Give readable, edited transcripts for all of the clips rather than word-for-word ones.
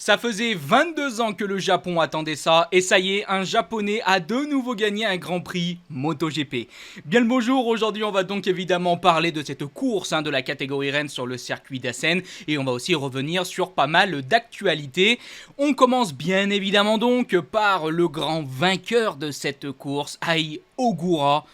Ça faisait 22 ans que le Japon attendait ça, et ça y est, un Japonais a de nouveau gagné un Grand Prix MotoGP. Bien le bonjour, aujourd'hui on va donc évidemment parler de cette course de la catégorie Rennes sur le circuit d'Assen, et on va aussi revenir sur pas mal d'actualités. On commence bien évidemment donc par le grand vainqueur de cette course, Ai Ogura.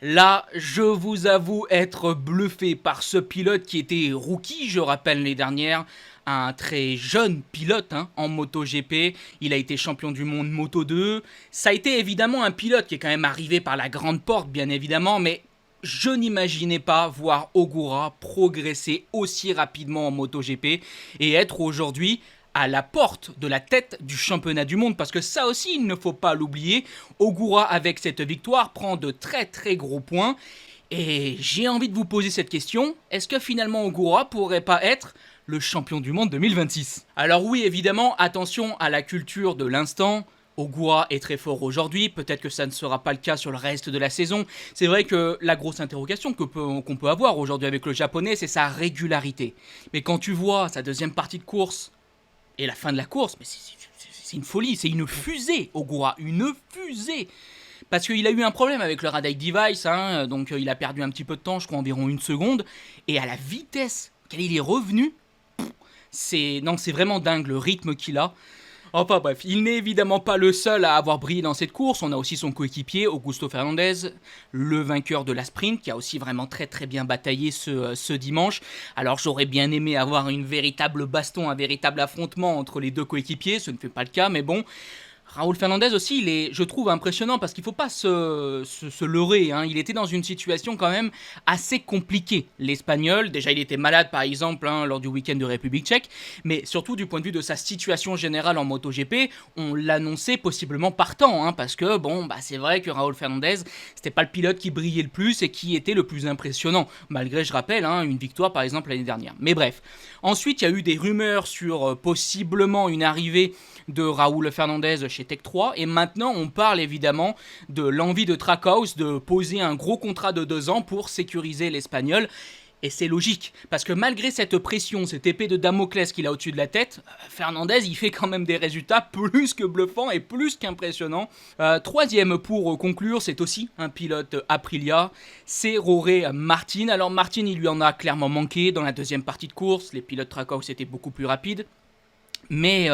Là, je vous avoue être bluffé par ce pilote qui était rookie, je rappelle les dernières, un très jeune pilote en MotoGP. Il a été champion du monde Moto 2. Ça a été évidemment un pilote qui est quand même arrivé par la grande porte, bien évidemment, mais je n'imaginais pas voir Ogura progresser aussi rapidement en MotoGP et être aujourd'hui à la porte de la tête du championnat du monde, parce que ça aussi il ne faut pas l'oublier. Ogura avec cette victoire prend de très très gros points, et j'ai envie de vous poser cette question: est-ce que finalement Ogura pourrait pas être le champion du monde 2026? Alors oui, évidemment, attention à la culture de l'instant. Ogura est très fort aujourd'hui, peut-être que ça ne sera pas le cas sur le reste de la saison. C'est vrai que la grosse interrogation qu'on peut avoir aujourd'hui avec le japonais, c'est sa régularité. Mais quand tu vois sa deuxième partie de course et la fin de la course, mais c'est une folie, c'est une fusée, Ogura, une fusée. Parce qu'il a eu un problème avec le radar device, donc il a perdu un petit peu de temps, je crois environ une seconde, et à la vitesse qu'elle il est revenu, c'est vraiment dingue le rythme qu'il a. Enfin bref, il n'est évidemment pas le seul à avoir brillé dans cette course. On a aussi son coéquipier, Augusto Fernandez, le vainqueur de la sprint, qui a aussi vraiment très très bien bataillé ce dimanche. Alors j'aurais bien aimé avoir une véritable baston, un véritable affrontement entre les deux coéquipiers, ce ne fait pas le cas, mais bon. Raúl Fernandez aussi, il est, je trouve, impressionnant, parce qu'il ne faut pas se leurrer. Il était dans une situation quand même assez compliquée, l'Espagnol. Déjà, il était malade, par exemple, lors du week-end de République tchèque. Mais surtout, du point de vue de sa situation générale en MotoGP, on l'annonçait possiblement partant. Parce que, c'est vrai que Raúl Fernandez, c'était pas le pilote qui brillait le plus et qui était le plus impressionnant. Malgré, je rappelle, une victoire, par exemple, l'année dernière. Mais bref. Ensuite, il y a eu des rumeurs sur possiblement une arrivée de Raúl Fernandez chez Tech 3, et maintenant on parle évidemment de l'envie de Trackhouse de poser un gros contrat de 2 ans pour sécuriser l'Espagnol. Et c'est logique, parce que malgré cette pression, cette épée de Damoclès qu'il a au-dessus de la tête, Fernandez il fait quand même des résultats plus que bluffants et plus qu'impressionnants. Troisième pour conclure, c'est aussi un pilote Aprilia, c'est Jorge Martin. Alors Martin, il lui en a clairement manqué dans la deuxième partie de course, les pilotes Trackhouse étaient beaucoup plus rapides. Mais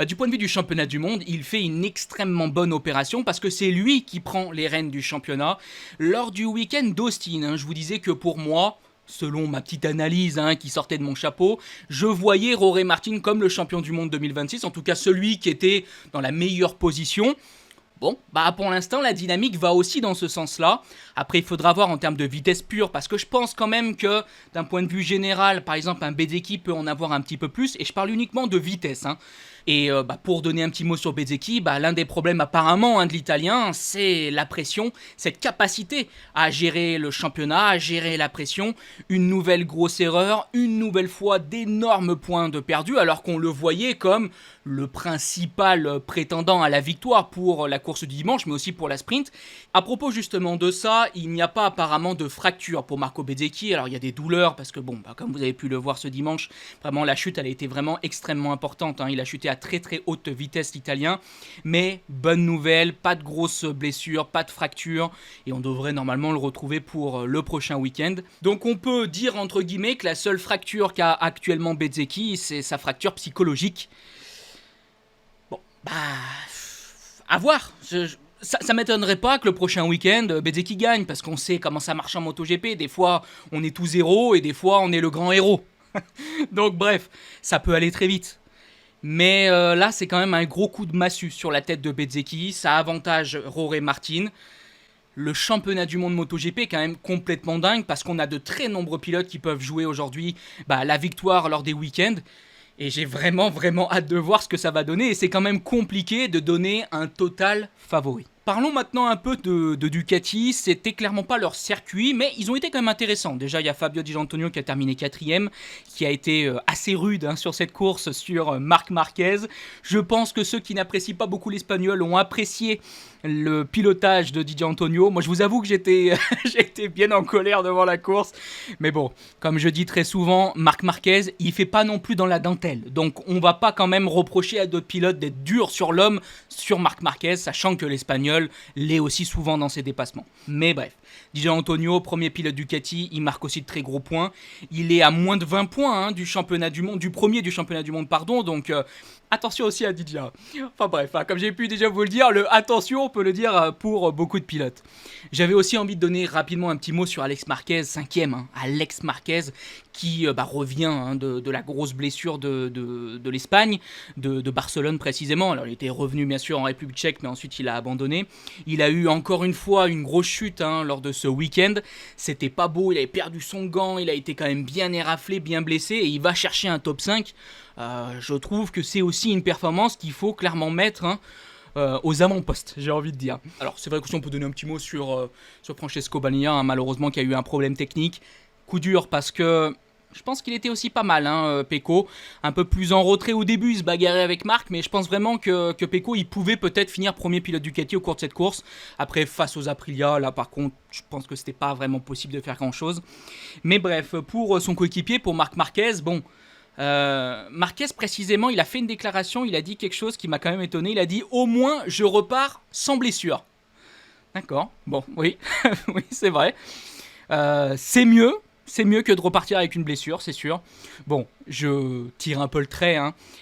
du point de vue du championnat du monde, il fait une extrêmement bonne opération, parce que c'est lui qui prend les rênes du championnat. Lors du week-end d'Austin, je vous disais que pour moi, selon ma petite analyse qui sortait de mon chapeau, je voyais Jorge Martin comme le champion du monde 2026, en tout cas celui qui était dans la meilleure position. Bon, pour l'instant, la dynamique va aussi dans ce sens-là. Après, il faudra voir en termes de vitesse pure, parce que je pense quand même que, d'un point de vue général, par exemple, un Bezzecchi peut en avoir un petit peu plus, et je parle uniquement de vitesse. Et pour donner un petit mot sur Bezzecchi, l'un des problèmes apparemment de l'italien, c'est la pression, cette capacité à gérer le championnat, à gérer la pression. Une nouvelle grosse erreur, une nouvelle fois d'énormes points de perdu, alors qu'on le voyait comme le principal prétendant à la victoire pour la course du dimanche, mais aussi pour la sprint. À propos justement de ça, il n'y a pas apparemment de fracture pour Marco Bezzecchi. Alors il y a des douleurs, parce que comme vous avez pu le voir ce dimanche, vraiment la chute elle a été vraiment extrêmement importante. Il a chuté à très très haute vitesse l'italien, mais bonne nouvelle, pas de grosses blessures, pas de fracture, et on devrait normalement le retrouver pour le prochain week-end. Donc on peut dire entre guillemets que la seule fracture qu'a actuellement Bezzecchi, c'est sa fracture psychologique. À voir. Ça m'étonnerait pas que le prochain week-end, Bezzecchi gagne, parce qu'on sait comment ça marche en MotoGP. Des fois, on est tout zéro, et des fois, on est le grand héros. Donc bref, ça peut aller très vite. Mais là, c'est quand même un gros coup de massue sur la tête de Bezzecchi. Ça avantage Jorge Martin. Le championnat du monde MotoGP est quand même complètement dingue, parce qu'on a de très nombreux pilotes qui peuvent jouer aujourd'hui la victoire lors des week-ends. Et j'ai vraiment hâte de voir ce que ça va donner. Et c'est quand même compliqué de donner un total favori. Parlons maintenant un peu de Ducati. C'était clairement pas leur circuit, mais ils ont été quand même intéressants. Déjà, il y a Fabio Di Giannantonio qui a terminé 4ème, qui a été assez rude sur cette course sur Marc Marquez. Je pense que ceux qui n'apprécient pas beaucoup l'espagnol ont apprécié le pilotage de Di Giannantonio. Moi, je vous avoue que j'étais j'étais bien en colère devant la course. Mais bon, comme je dis très souvent, Marc Marquez, il fait pas non plus dans la dentelle. Donc, on va pas quand même reprocher à d'autres pilotes d'être durs sur l'homme, sur Marc Marquez, sachant que l'espagnol l'est aussi souvent dans ses dépassements. Mais bref, Di Giannantonio, premier pilote Ducati, il marque aussi de très gros points. Il est à moins de 20 points du championnat du monde, du premier du championnat du monde, pardon. Donc attention aussi à Didia. Enfin bref, comme j'ai pu déjà vous le dire, le attention, on peut le dire pour beaucoup de pilotes. J'avais aussi envie de donner rapidement un petit mot sur Alex Marquez, 5ème. Alex Marquez qui revient de la grosse blessure de l'Espagne, de Barcelone précisément. Alors il était revenu bien sûr en République tchèque, mais ensuite il a abandonné. Il a eu encore une fois une grosse chute lors de ce week-end. C'était pas beau, il avait perdu son gant, il a été quand même bien éraflé, bien blessé, et il va chercher un top 5. Je trouve que c'est aussi une performance qu'il faut clairement mettre aux avant-postes, j'ai envie de dire. Alors c'est vrai que si on peut donner un petit mot sur Francesco Bagnaia, malheureusement qui a eu un problème technique. Coup dur parce que je pense qu'il était aussi pas mal, Pecco. Un peu plus en retrait au début, il se bagarrait avec Marc, mais je pense vraiment que Pecco, il pouvait peut-être finir premier pilote Ducati au cours de cette course. Après, face aux Aprilia, là par contre, je pense que c'était pas vraiment possible de faire grand-chose. Mais bref, pour son coéquipier, pour Marc Marquez, bon... Marquez précisément, il a fait une déclaration, il a dit quelque chose qui m'a quand même étonné. Il a dit: au moins je repars sans blessure. D'accord, bon, oui, oui, c'est vrai. C'est mieux que de repartir avec une blessure, c'est sûr. Bon, je tire un peu le trait,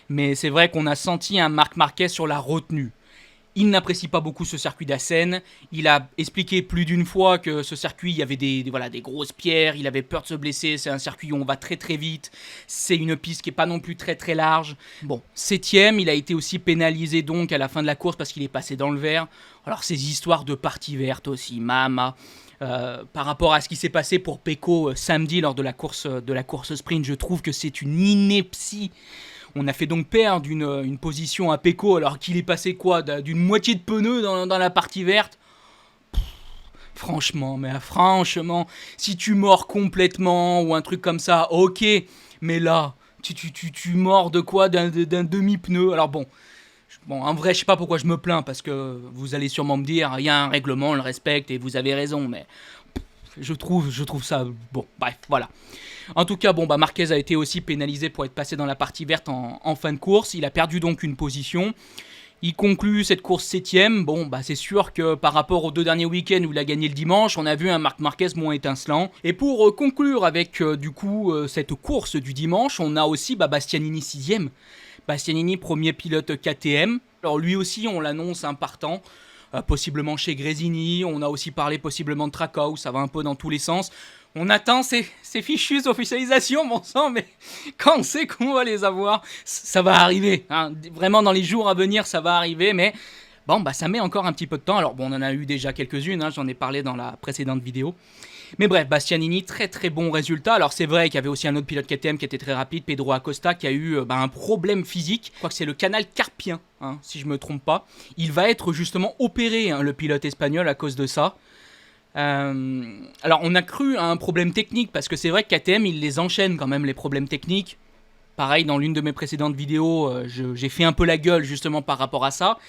mais c'est vrai qu'on a senti un Marc Marquez sur la retenue. Il n'apprécie pas beaucoup ce circuit d'Assen. Il a expliqué plus d'une fois que ce circuit, il y avait des grosses pierres. Il avait peur de se blesser. C'est un circuit où on va très très vite. C'est une piste qui n'est pas non plus très très large. Bon, 7ème, il a été aussi pénalisé donc à la fin de la course parce qu'il est passé dans le vert. Alors ces histoires de partie verte aussi, par rapport à ce qui s'est passé pour Pecco samedi lors de la course sprint, je trouve que c'est une ineptie. On a fait donc perdre une position à Pecco alors qu'il est passé d'une moitié de pneu dans la partie verte. Franchement, si tu mords complètement ou un truc comme ça, ok, mais là, tu mords de quoi d'un demi-pneu. Alors bon, en vrai, je sais pas pourquoi je me plains, parce que vous allez sûrement me dire, il y a un règlement, on le respecte et vous avez raison, mais je trouve ça... Bon, bref, voilà. En tout cas, Marquez a été aussi pénalisé pour être passé dans la partie verte en fin de course. Il a perdu donc une position. Il conclut cette course 7ème. C'est sûr que par rapport aux 2 derniers week-ends où il a gagné le dimanche, on a vu un Marc Marquez moins étincelant. Et pour conclure avec cette course du dimanche, on a aussi Bastianini 6ème. Bastianini, premier pilote KTM. Alors lui aussi, on l'annonce partant. Possiblement chez Gresini. On a aussi parlé possiblement de Trackhouse. Ça va un peu dans tous les sens. On attend ces fichues officialisations, bon sang, mais quand on sait qu'on va les avoir, ça va arriver. Vraiment, dans les jours à venir, ça va arriver, mais ça met encore un petit peu de temps. Alors, on en a eu déjà quelques-unes, j'en ai parlé dans la précédente vidéo. Mais bref, Bastianini, très très bon résultat. Alors, c'est vrai qu'il y avait aussi un autre pilote KTM qui était très rapide, Pedro Acosta, qui a eu un problème physique. Je crois que c'est le canal carpien, si je ne me trompe pas. Il va être justement opéré, le pilote espagnol, à cause de ça. Alors on a cru à un problème technique parce que c'est vrai que KTM il les enchaîne quand même les problèmes techniques. Pareil, dans l'une de mes précédentes vidéos, j'ai fait un peu la gueule justement par rapport à ça.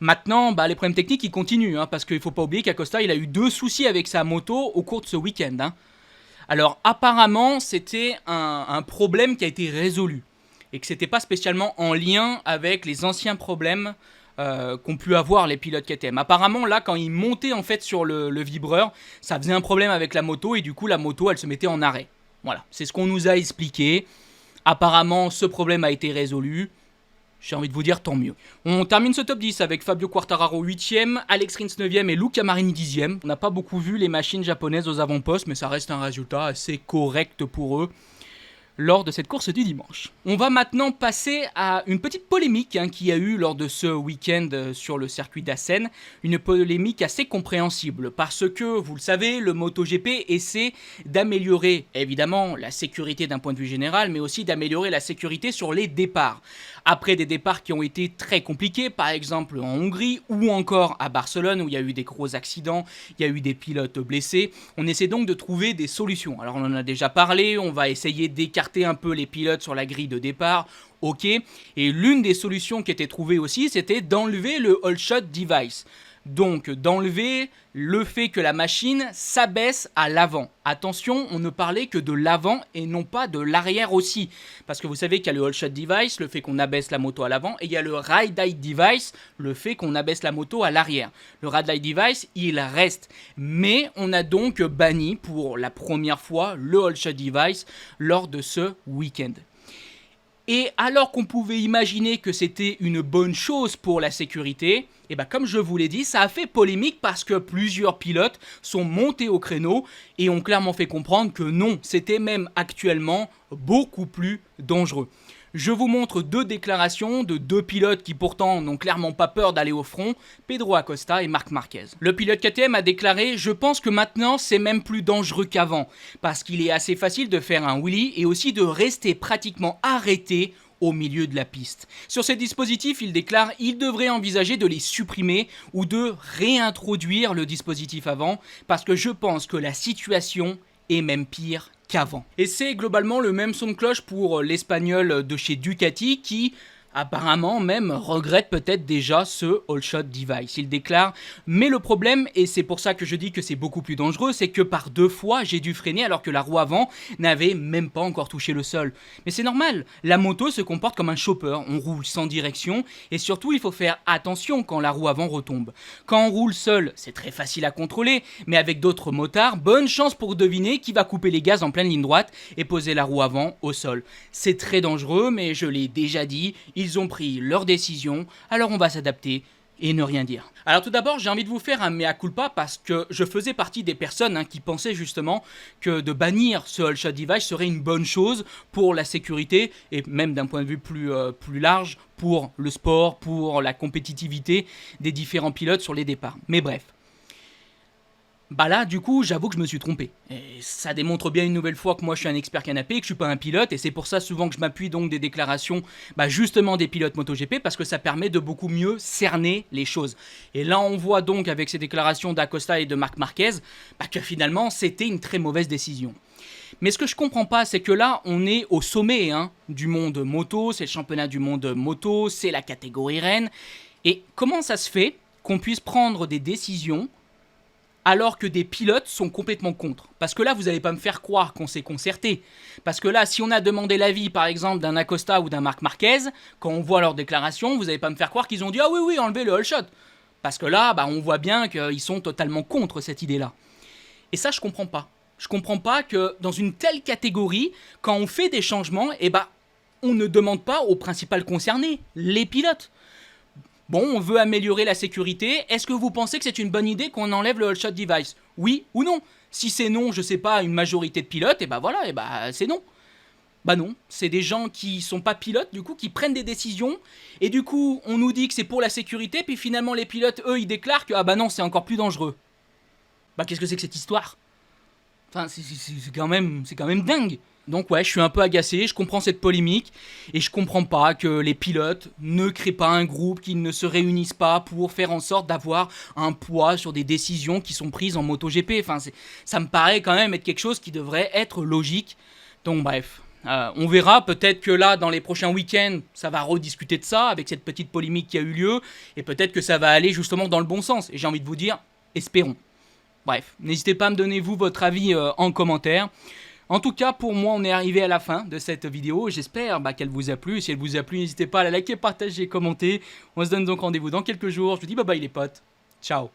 Maintenant, les problèmes techniques ils continuent parce qu'il ne faut pas oublier qu'Acosta il a eu 2 soucis avec sa moto au cours de ce week-end. Alors apparemment c'était un problème qui a été résolu et que c'était pas spécialement en lien avec les anciens problèmes qu'ont pu avoir les pilotes KTM. Apparemment là quand ils montaient en fait sur le vibreur, ça faisait un problème avec la moto et du coup la moto elle se mettait en arrêt. Voilà, c'est ce qu'on nous a expliqué. Apparemment ce problème a été résolu. J'ai envie de vous dire tant mieux. On termine ce top 10 avec Fabio Quartararo 8ème, Alex Rins 9ème et Luca Marini 10ème. On n'a pas beaucoup vu les machines japonaises aux avant-postes, mais ça reste un résultat assez correct pour eux. lors de cette course du dimanche. On va maintenant passer à une petite polémique qu'il y a eu lors de ce week-end sur le circuit d'Assen. Une polémique assez compréhensible parce que, vous le savez, le MotoGP essaie d'améliorer évidemment la sécurité d'un point de vue général, mais aussi d'améliorer la sécurité sur les départs. Après des départs qui ont été très compliqués, par exemple en Hongrie ou encore à Barcelone où il y a eu des gros accidents, il y a eu des pilotes blessés, on essaie donc de trouver des solutions. Alors on en a déjà parlé, on va essayer d'écarter un peu les pilotes sur la grille de départ, ok. Et l'une des solutions qui était trouvée aussi, c'était d'enlever le All Shot Device. Donc d'enlever le fait que la machine s'abaisse à l'avant. Attention, on ne parlait que de l'avant et non pas de l'arrière aussi. Parce que vous savez qu'il y a le All Shot Device, le fait qu'on abaisse la moto à l'avant, et il y a le Ride Height Device, le fait qu'on abaisse la moto à l'arrière. Le Ride Height Device, il reste. Mais on a donc banni pour la première fois le All Shot Device lors de ce week-end. Et alors qu'on pouvait imaginer que c'était une bonne chose pour la sécurité, et comme je vous l'ai dit, ça a fait polémique parce que plusieurs pilotes sont montés au créneau et ont clairement fait comprendre que non, c'était même actuellement beaucoup plus dangereux. Je vous montre deux déclarations de deux pilotes qui pourtant n'ont clairement pas peur d'aller au front, Pedro Acosta et Marc Marquez. Le pilote KTM a déclaré « Je pense que maintenant c'est même plus dangereux qu'avant, parce qu'il est assez facile de faire un wheelie et aussi de rester pratiquement arrêté au milieu de la piste. » Sur ces dispositifs, il déclare « Il devrait envisager de les supprimer ou de réintroduire le dispositif avant, parce que je pense que la situation est même pire qu'avant. » Et c'est globalement le même son de cloche pour l'Espagnol de chez Ducati qui apparemment même regrette peut-être déjà ce All Shot Device. Il déclare « Mais le problème, et c'est pour ça que je dis que c'est beaucoup plus dangereux, c'est que par 2 fois j'ai dû freiner alors que la roue avant n'avait même pas encore touché le sol. Mais c'est normal, la moto se comporte comme un chopper, on roule sans direction et surtout il faut faire attention quand la roue avant retombe. Quand on roule seul, c'est très facile à contrôler, mais avec d'autres motards, bonne chance pour deviner qui va couper les gaz en pleine ligne droite et poser la roue avant au sol. C'est très dangereux, mais je l'ai déjà dit, ils ont pris leur décision, alors on va s'adapter et ne rien dire. Alors tout d'abord, j'ai envie de vous faire un mea culpa parce que je faisais partie des personnes qui pensaient justement que de bannir ce All Shot Device serait une bonne chose pour la sécurité et même d'un point de vue plus large pour le sport, pour la compétitivité des différents pilotes sur les départs. Mais bref. Là, du coup, j'avoue que je me suis trompé. Et ça démontre bien une nouvelle fois que moi je suis un expert canapé, que je suis pas un pilote, et c'est pour ça souvent que je m'appuie donc des déclarations justement des pilotes MotoGP, parce que ça permet de beaucoup mieux cerner les choses. Et là, on voit donc avec ces déclarations d'Acosta et de Marc Marquez, que finalement c'était une très mauvaise décision. Mais ce que je comprends pas, c'est que là, on est au sommet du monde moto, c'est le championnat du monde moto, c'est la catégorie reine, et comment ça se fait qu'on puisse prendre des décisions alors que des pilotes sont complètement contre? Parce que là, vous n'allez pas me faire croire qu'on s'est concerté. Parce que là, si on a demandé l'avis, par exemple, d'un Acosta ou d'un Marc Marquez, quand on voit leurs déclarations, vous n'allez pas me faire croire qu'ils ont dit « Ah oui, enlevez le All Shot ». Parce que là, on voit bien qu'ils sont totalement contre cette idée-là. Et ça, je comprends pas. Je comprends pas que dans une telle catégorie, quand on fait des changements, on ne demande pas aux principales concernés, les pilotes. Bon, on veut améliorer la sécurité. Est-ce que vous pensez que c'est une bonne idée qu'on enlève le All Shot Device? Oui ou non? Si c'est non, je sais pas, une majorité de pilotes, c'est non. Non, c'est des gens qui sont pas pilotes, du coup, qui prennent des décisions, et du coup, on nous dit que c'est pour la sécurité, puis finalement, les pilotes, eux, ils déclarent que, non, c'est encore plus dangereux. Qu'est-ce que c'est que cette histoire? Enfin, c'est quand même dingue. Donc ouais, je suis un peu agacé, je comprends cette polémique, et je comprends pas que les pilotes ne créent pas un groupe, qu'ils ne se réunissent pas pour faire en sorte d'avoir un poids sur des décisions qui sont prises en MotoGP. Enfin, ça me paraît quand même être quelque chose qui devrait être logique. Donc bref, on verra, peut-être que là, dans les prochains week-ends, ça va rediscuter de ça, avec cette petite polémique qui a eu lieu, et peut-être que ça va aller justement dans le bon sens. Et j'ai envie de vous dire, espérons. Bref, n'hésitez pas à me donner vous votre avis en commentaire. En tout cas, pour moi, on est arrivé à la fin de cette vidéo. J'espère qu'elle vous a plu. Si elle vous a plu, n'hésitez pas à la liker, partager, commenter. On se donne donc rendez-vous dans quelques jours. Je vous dis bye bye les potes. Ciao.